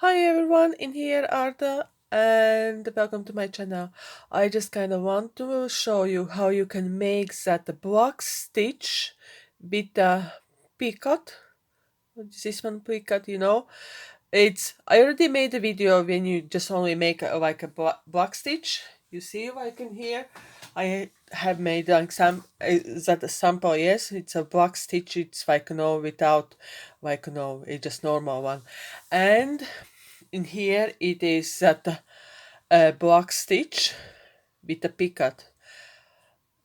Hi everyone, in here Arta and welcome to my channel. I just kind of want to show you how you can make that block stitch with the picot. This one picot, I already made a video when you just only make like a block stitch. You see like in here I have made like some that a sample. Yes, it's a block stitch. It's like without it's just normal one. And in here it is that block stitch with a picot.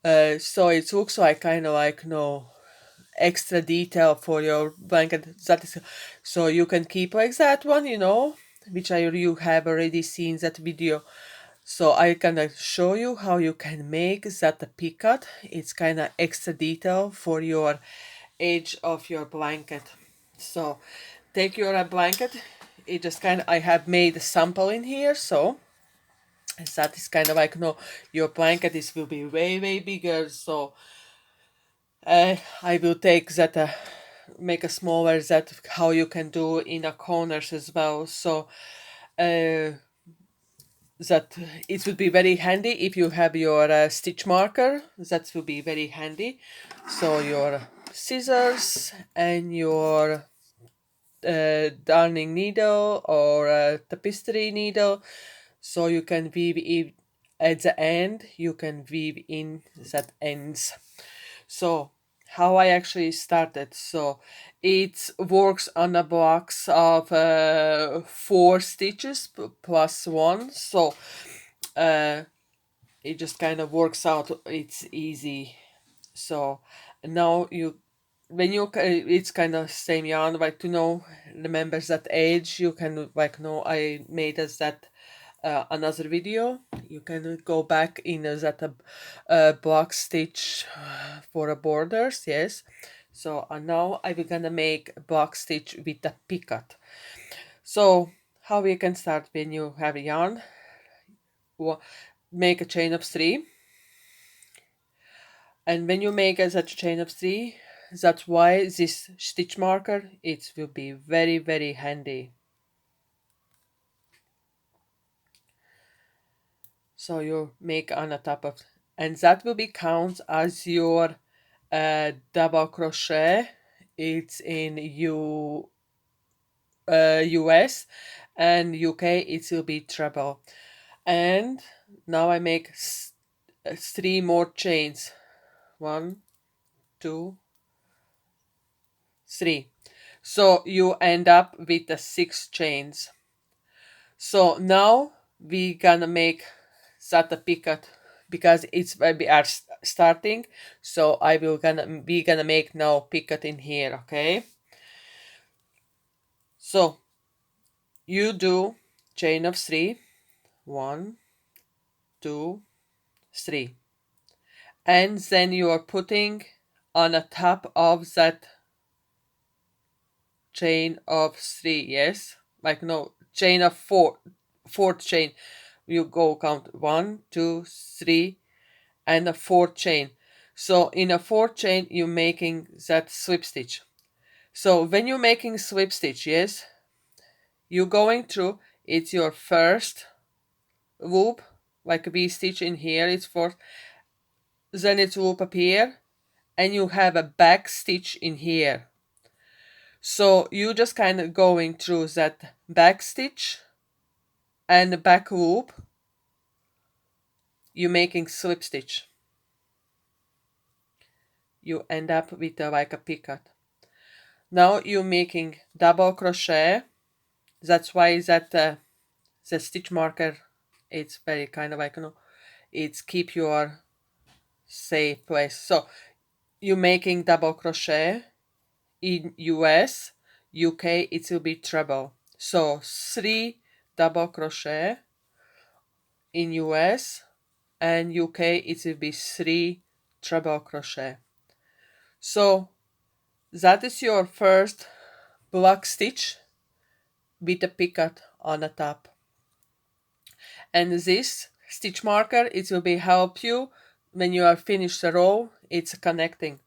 So it looks like kind of like extra detail for your blanket. That is so you can keep like that one, which you have already seen that video. So I gonna show you how you can make that picot. It's kind of extra detail for your edge of your blanket. So take your blanket. It just kind of I have made a sample in here, so that is kind of like your blanket is will be way bigger. So I will take that make a smaller that how you can do in the corners as well. So that it would be very handy if you have your stitch marker. That will be very handy. So your scissors and your darning needle or tapestry needle, so you can weave it at the end. You can weave in that ends. So how I actually started, so it works on a box of 4 stitches plus one. So uh, it just kind of works out. It's easy. So now it's kind of same yarn, like to know remembers that age. You can like know I made as that another video. You can go back in that block stitch for borders. Yes. So now I'm gonna make a block stitch with the picot. So how we can start when you have a yarn? Make a chain of 3, and when you make a such chain of 3, that's why this stitch marker it will be very handy. So you make on the top of, and that will be count as your double crochet. It's in US and UK it will be treble. And now I make 3 more chains. 1, 2, 3. So you end up with the 6 chains. So now we gonna make that a picot because it's when we are starting. So I will gonna make now picot in here. Okay. So you do chain of 3. 1, 2, 3, and then you are putting on the top of that chain of 3. Yes, like no chain of 4, fourth chain. You go count 1, 2, 3, and a 4th chain. So in a 4th chain you're making that slip stitch. So when you're making slip stitch, yes, you're going through, it's your first loop, like a V stitch in here, it's fourth, then it's loop up here, and you have a back stitch in here. So you just kind of going through that back stitch and the back loop, you're making slip stitch. You end up with like a picot. Now you're making double crochet. That's why that the stitch marker, it's very kind of like it's keep your safe place. So you're making double crochet in US, UK it will be treble. So 3 double crochet in US, and UK it will be 3 treble crochet. So that is your first block stitch with a picot on the top. And this stitch marker, it will be help you when you are finished the row, it's connecting.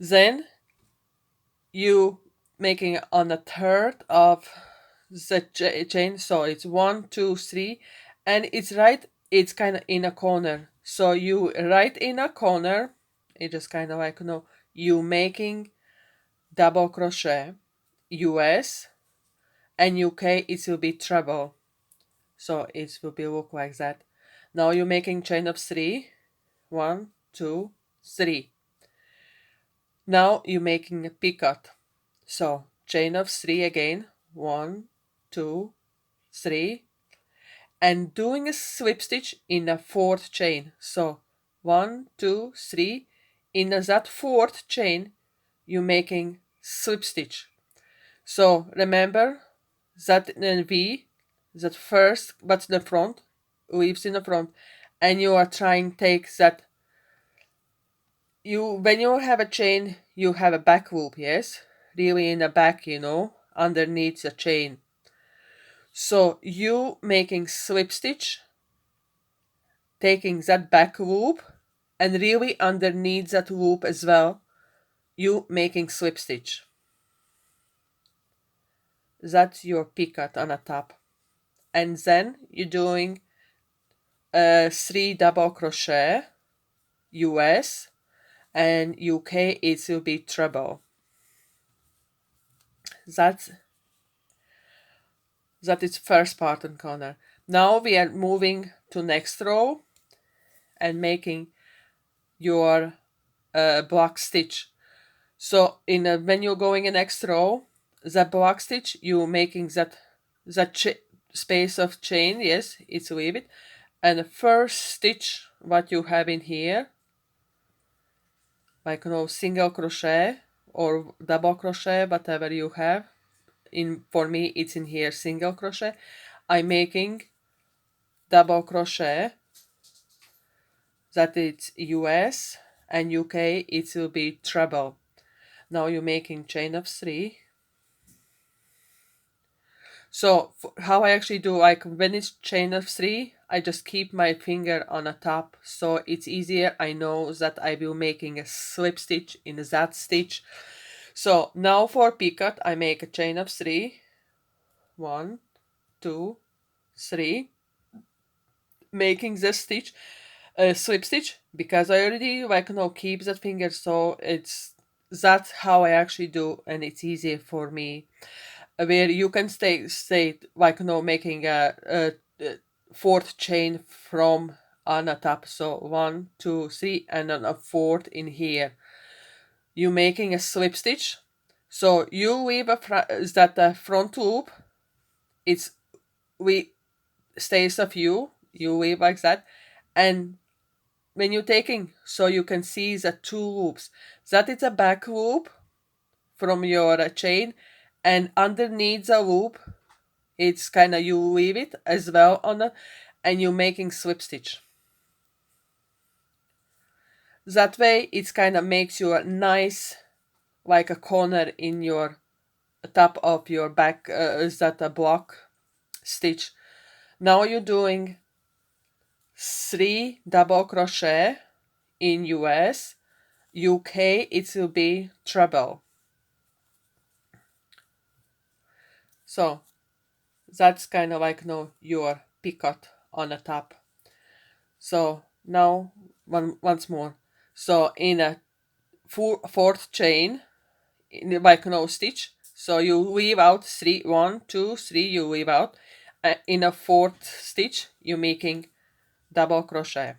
Then you making on a third of the chain, so it's 1 2 3, and it's kind of in a corner, so you right in a corner, it just kind of like, you making double crochet, US and UK, it will be treble, so it will be look like that. Now you're making chain of 3, 1 2 3. Now you're making a picot, so chain of 3 again, 1 2 3, and doing a slip stitch in a fourth chain. So 1 2 3, in that fourth chain you're making slip stitch. So remember that in V, that first but the front, leaves in the front, and you are trying take that, you when you have a chain you have a back loop, yes, really in the back, underneath the chain. So you making slip stitch, taking that back loop, and really underneath that loop as well, you making slip stitch. That's your picot on the top. And then you're doing 3 double crochet, US, and UK it will be treble. That is first part and corner. Now we are moving to next row and making your block stitch. So when you're going in next row, the block stitch, you making that space of chain, yes, it's leave it, and the first stitch what you have in here, like single crochet or double crochet, whatever you have. For me it's in here single crochet. I'm making double crochet, that it's US, and UK it will be treble. Now you're making chain of 3. So how I actually do, like when it's chain of 3, I just keep my finger on the top, so it's easier. I know that I will making a slip stitch in that stitch. So now for picot, I make a chain of 3, 1 2 3, making the stitch, slip stitch, because I already keep that finger, so that's how I actually do, and it's easier for me. Where you can stay making a fourth chain from on the top, so 1 2 3, and then a fourth in here. You making a slip stitch, so you weave that front loop, it's we stays of you weave like that, and when you're taking, so you can see the 2 loops, that is a back loop from your chain, and underneath the loop it's kind of you weave it as well and you're making slip stitch. That way it's kind of makes you a nice, like a corner in your top of your back, is that a block stitch. Now you're doing 3 double crochet in US, UK it will be treble. So that's kind of like your picot on the top. So now once more, so in a fourth chain, in the stitch, so you weave out 3 1 2 3, you weave out, in a fourth stitch you're making double crochet.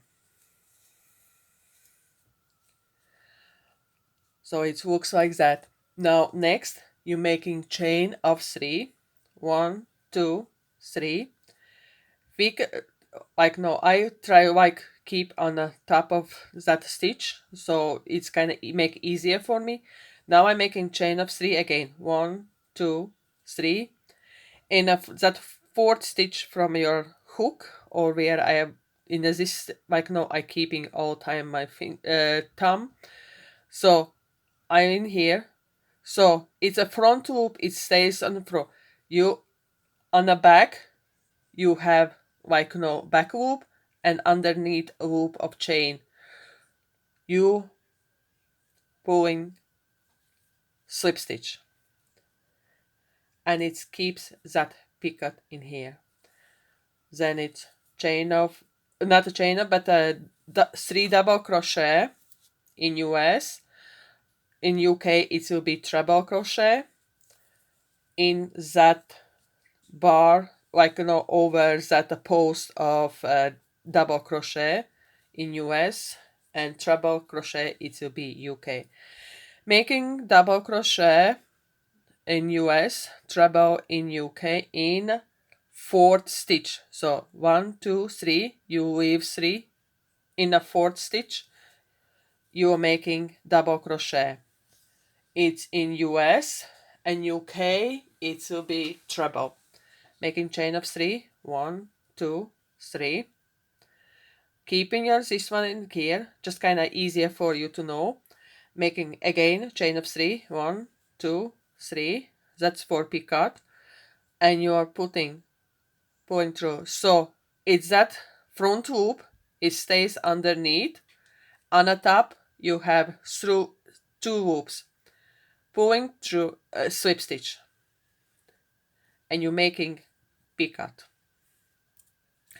So it looks like that. Now next you're making chain of 3, 1 2 3. I try keep on the top of that stitch, so it's kind of make easier for me. Now I'm making chain of 3 again, 1 2 3, in that fourth stitch from your hook, or where I have in this, I keeping all time my thumb, so I'm in here. So it's a front loop, it stays on the front. You on the back you have back loop, and underneath a loop of chain you pulling slip stitch. and it keeps that picot in here. Then it's chain of, not a chain of, but 3 double crochet in US. In UK it will be treble crochet in that bar, like over that post of double crochet in US, and treble crochet it will be UK. Making double crochet in US, treble in UK in 4th stitch. So 1, 2, 3, you weave 3 in a 4th stitch, you are making double crochet. It's in US and UK it will be treble. Making chain of 3, 1, 2, 3. Keeping this one in here, just kind of easier for you to know. Making again chain of 3, 1, 2, 3. That's for picot, and you are pulling through. So it's that front loop, it stays underneath. On the top you have through 2 loops, pulling through a slip stitch, and you're making picot.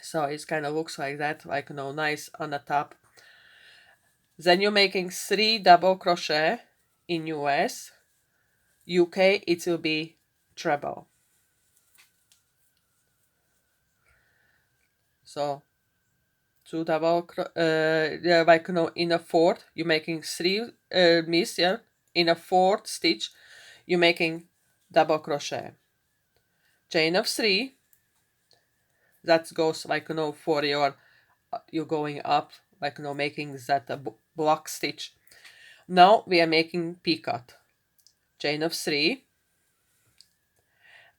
So it kind of looks like that, like nice on the top. Then you're making 3 double crochet in US. UK it will be treble. So 2 double like in a 4th you're making 3 miss, yeah, in a 4th stitch you're making double crochet, chain of 3. That goes like for your you're going up, like making that block stitch. Now we are making picot, chain of 3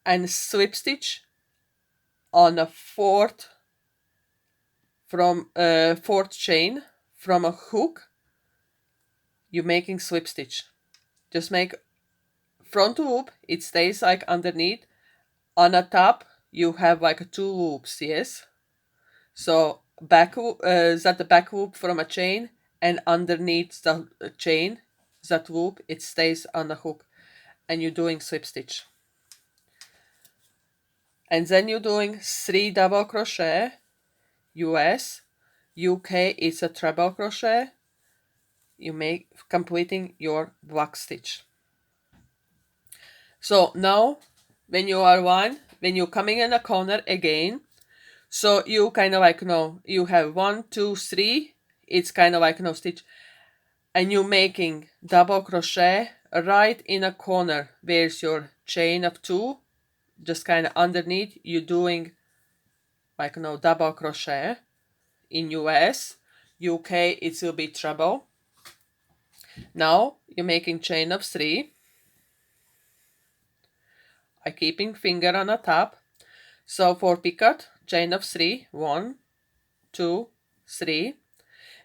and slip stitch on a 4th from 4th chain from a hook. You're making slip stitch, just make front loop, it stays like underneath. On the top you have like 2 loops, yes, so back that the back loop from a chain, and underneath the chain, that loop, it stays on the hook, and you're doing slip stitch. And then you're doing 3 double crochet US. UK is a treble crochet. You make completing your block stitch. So now when you're coming in a corner again, so you kind of like you have 1, 2, 3, it's kind of like stitch, and you're making double crochet right in a corner where's your chain of 2, just kind of underneath. You're doing like double crochet in US. UK it will be treble. Now you're making chain of 3. I keeping finger on the top. So for picot, chain of 3, 1, 2, 3,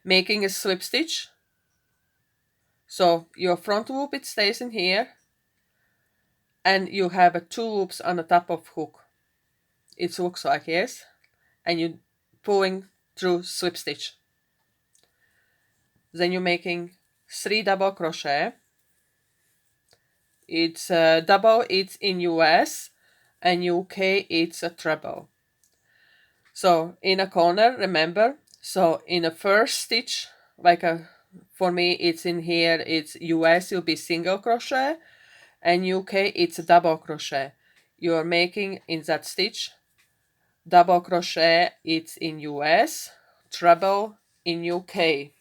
making a slip stitch. So your front loop, it stays in here, and you have 2 loops on the top of hook. It looks like, yes, and you're pulling through slip stitch. Then you're making 3 double crochet. It's double, it's in US, and UK it's a treble. So in a corner, remember, so in the first stitch, like for me it's in here, it's US will be single crochet, and UK it's a double crochet. You're making in that stitch double crochet, it's in US, treble in UK.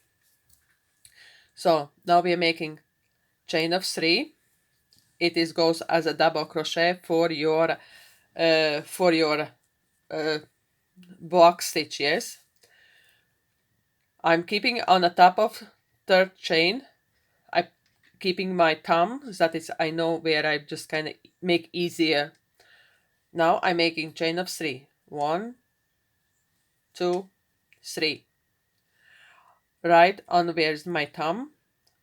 So now we are making chain of 3. It is goes as a double crochet for your block stitch, yes. I'm keeping on the top of 3rd chain. I'm keeping my thumb, that is I know where I just kind of make easier. Now I'm making chain of 3. 1, 2, 3. Right on where's my thumb,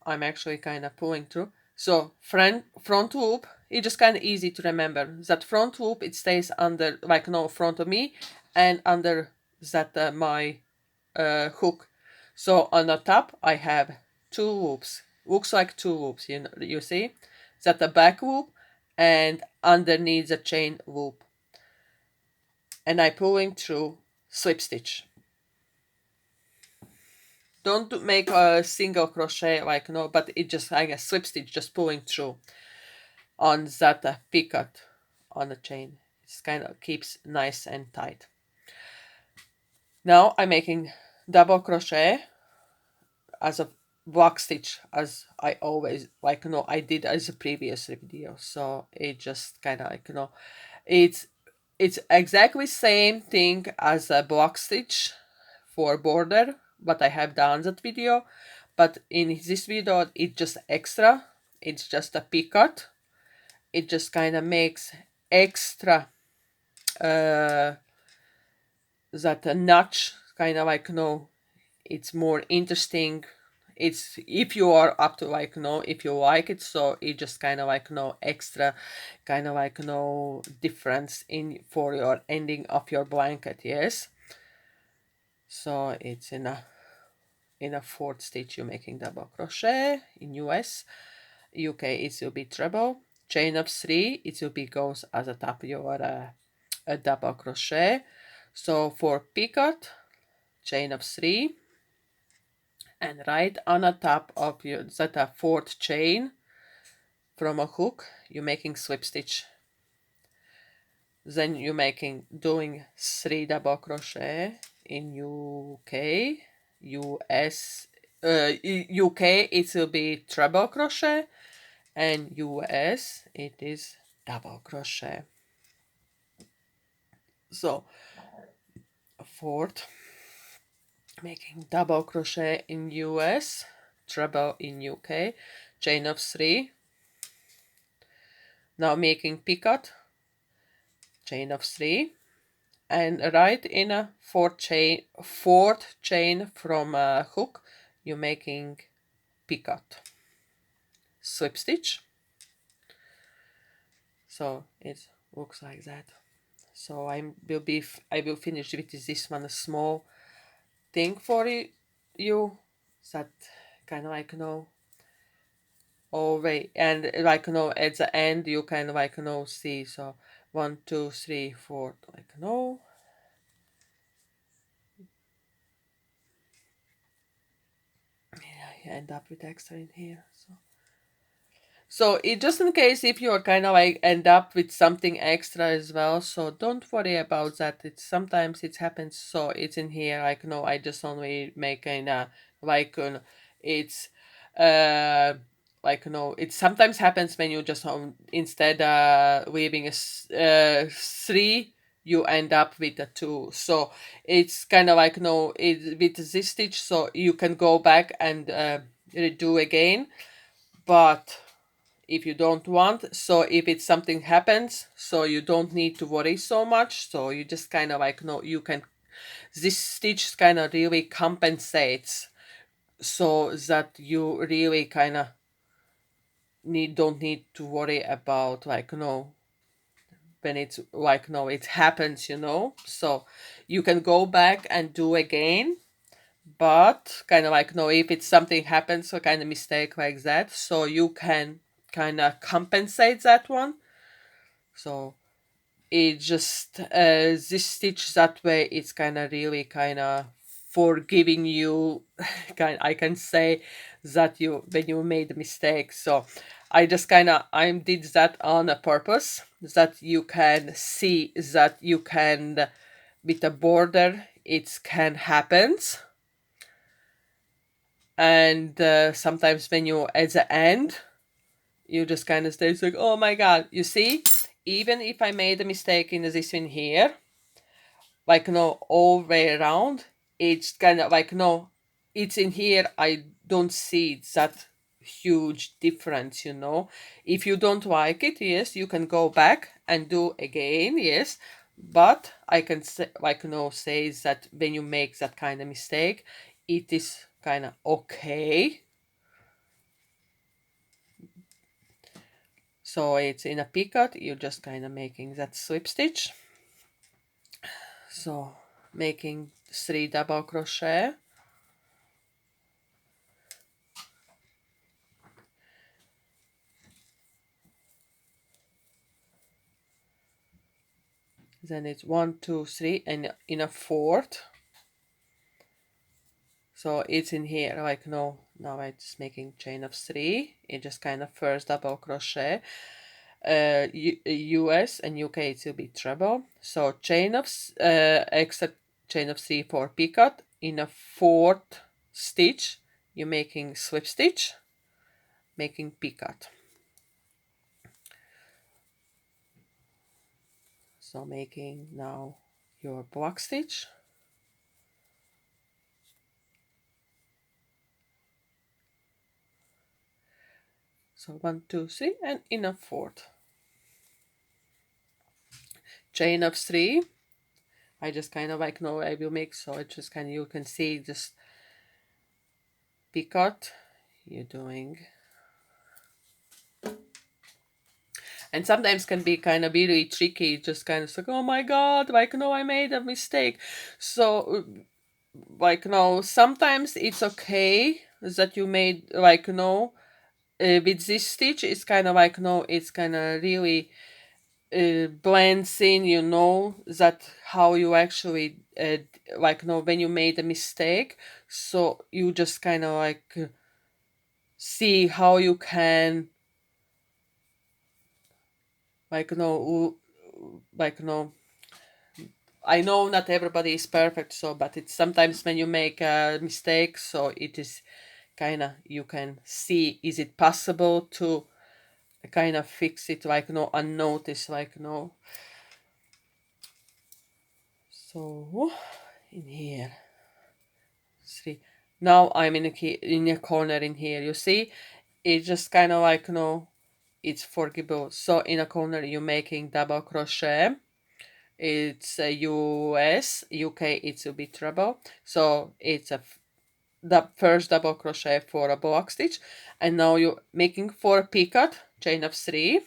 I'm actually kind of pulling through. So front loop, it's just kind of easy to remember. That front loop, it stays under, like front of me, and under that my hook. So on the top I have 2 loops. Looks like 2 loops, you see? That the back loop and underneath the chain loop, and I pulling through slip stitch. Don't make a single crochet like no, but it just like a slip stitch, just pulling through on that picot on the chain. It kind of keeps nice and tight. Now I'm making double crochet as a block stitch, as I always like no, I did as a previous video. So it just kind of like it's exactly same thing as a block stitch for border, what I have done that video, but in this video it's just extra. It's just a picot. It just kind of makes extra that a notch kind of like it's more interesting. It's if you are up to like if you like it, so it just kind of like extra kind of like difference in for your ending of your blanket. Yes, so it's in a fourth stitch you're making double crochet. In US, UK it will be treble, chain of 3, it will be goes as a top your a double crochet. So for picot, chain of 3, and right on the top of your that fourth chain from a hook you're making slip stitch. Then you're doing 3 double crochet. In UK, US, UK it will be treble crochet, and US it is double crochet. So fourth, making double crochet in US, treble in UK, chain of 3. Now making picot, chain of 3, and right in a fourth chain from a hook you're making picot, slip stitch. So it looks like that. So I will finish with this one, a small thing for you that kind of like always, and like at the end you kind of like see. So 1 2 3 4 like yeah, I end up with extra in here. So it just in case if you're kind of like end up with something extra as well, so don't worry about that. It's sometimes it happens. So it's in here like I just only make like it's like it sometimes happens when you just instead leaving a 3 you end up with a 2. So it's kind of like it with this stitch, so you can go back and redo again, but if you don't want, so if it's something happens, so you don't need to worry so much. So you just kind of like you can, this stitch kind of really compensates so that you really kind of don't need to worry about like when it's like it happens, so you can go back and do again, but kind of like if it's something happens, so kind of mistake like that, so you can kind of compensate that one. So it just this stitch that way, it's kind of really kind of forgiving you. I can say that you when you made a mistake. So I just kind of I did that on a purpose, that you can see that you can with a border it can happens. And sometimes when you at the end you just kind of stay like, oh my god, you see, even if I made a mistake in this one here, like all the way around, it's kind of like it's in here, I don't see that huge difference. If you don't like it, yes, you can go back and do again, yes, but I can say like say that when you make that kind of mistake, it is kind of okay. So it's in a picot, you're just kind of making that slip stitch. So making 3 double crochet, then it's 1 2 3 and in a fourth. So it's in here like no, now it's making chain of 3. It just kind of first double crochet. US and UK it will be treble. So chain of extra chain of 3 for picot. In a fourth stitch you're making slip stitch, making picot. So making now your block stitch. So 1 2 3 and in a fourth. Chain of 3. I just kind of like no I will make, so it just kind of you can see just picot you're doing. And sometimes can be kind of really tricky, just kind of like, oh my god, like no I made a mistake. So like no, sometimes it's okay that you made like no with this stitch it's kind of like no, it's kind of really blends in, you know, that how you actually like no when you made a mistake, so you just kind of like see how you can like no like no, I know not everybody is perfect, so but it's sometimes when you make a mistake, so it is kind of you can see is it possible to kind of fix it like no unnoticed like no. So in here 3. Now I'm in a corner in here. You see, it's just kind of like no, it's forgivable. So in a corner you're making double crochet. It's a US, UK. It will be treble. So it's the first double crochet for a block stitch, and now you're making for a picot, chain of 3.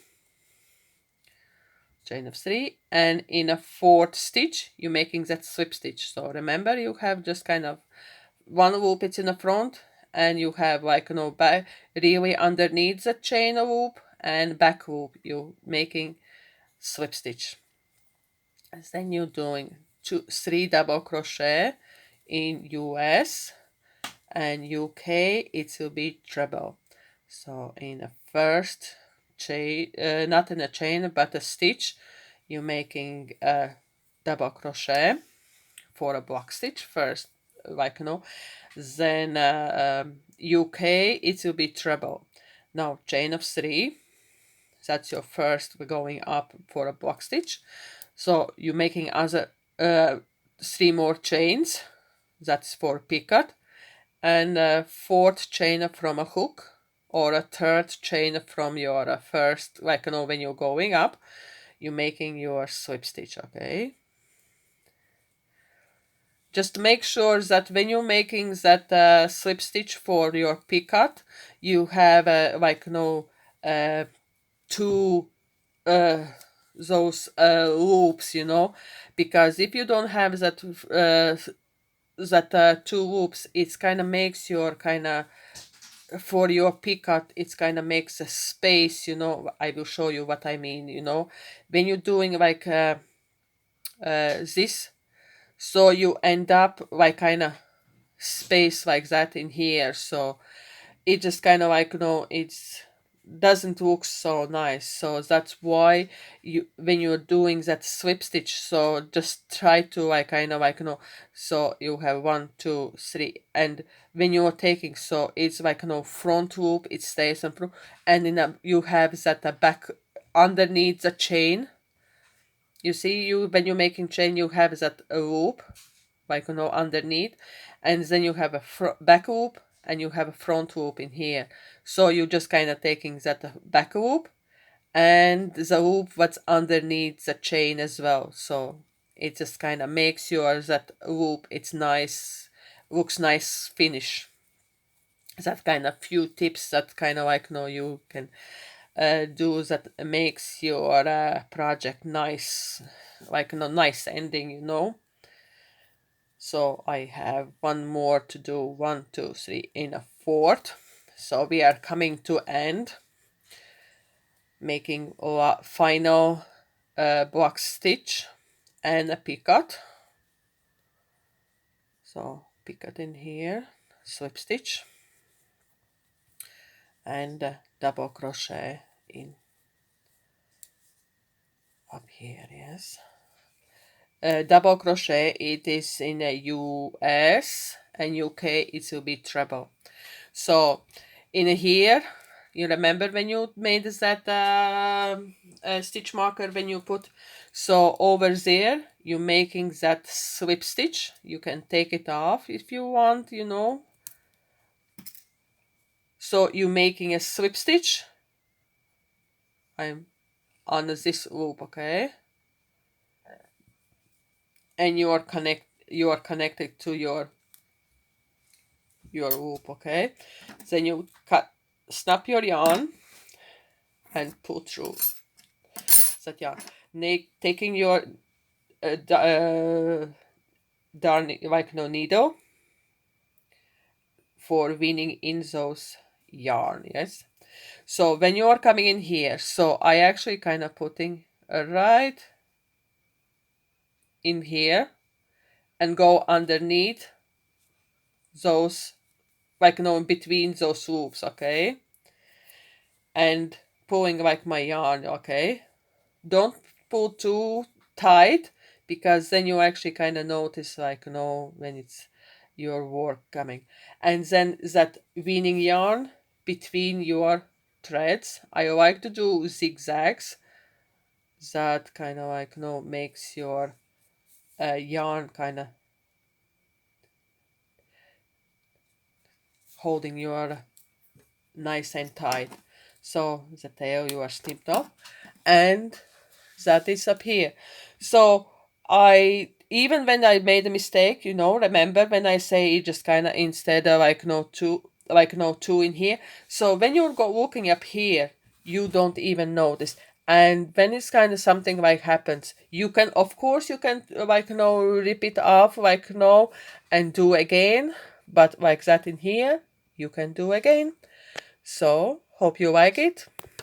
Chain of 3, and in a fourth stitch you're making that slip stitch. So remember you have just kind of one loop it's in the front, and you have like you know back really underneath the chain loop and back loop you making slip stitch. And then you're doing 3 double crochet in US, and UK it will be treble. So in the first chain, not in a chain but a stitch, you're making a double crochet for a block stitch first, like you know, then UK it will be treble. Now chain of 3, that's your first going up for a block stitch, so you're making other 3 more chains, that's for picot, and a fourth chain from a hook, or a third chain from your first, like you know when you're going up you're making your slip stitch. Okay, just make sure that when you're making that slip stitch for your picot you have like no two those loops, you know, because if you don't have that two loops, it's kind of makes your kind of for your picot it's kind of makes a space, you know. I will show you what I mean, you know, when you're doing like this, so you end up like kind of space like that in here, so it just kind of like you know it's doesn't look so nice. So that's why you when you're doing that slip stitch, so just try to like kind of like you know, so you have 1 2 3, and when you're taking, so it's like you know front loop it stays in front, and then you have that back underneath the chain. You see, you when you're making chain you have that loop like you know underneath, and then you have a back loop and you have a front loop in here. So you're just kind of taking that back loop and the loop what's underneath the chain as well, so it just kind of makes your that loop it's nice, looks nice finish. That kind of few tips that kind of like you know you can do that makes your project nice, like you know nice ending, you know. So I have one more to do, 1 2 3 in a fourth. So we are coming to end, making a final block stitch and a picot. So picot in here, slip stitch, and double crochet in up here. Yes, double crochet, it is in the US and UK it will be treble. So in here, you remember when you made that stitch marker when you put, so over there you making that slip stitch. You can take it off if you want, you know. So you making a slip stitch. I'm on this loop, okay, and you are connected to your loop, okay. Then you snap your yarn and pull through that yarn, taking your darn like no needle for winning in those yarn. Yes, so when you are coming in here, so I actually kind of putting right in here and go underneath those, like no, in between those loops, okay, and pulling like my yarn, okay. Don't pull too tight, because then you actually kind of notice like no, when it's your work coming. And then that weaning yarn between your threads, I like to do zigzags. That kind of like no makes your yarn kind of holding your nice and tight. So the tail you are snipped off, and that is up here. So I, even when I made a mistake, you know, remember when I say just kind of instead of like no two, like no two in here. So when you're looking up here, you don't even notice. And when it's kind of something like happens, you can, of course, you can like no rip it off like no and do again. But like that in here, you can do again. So hope you like it.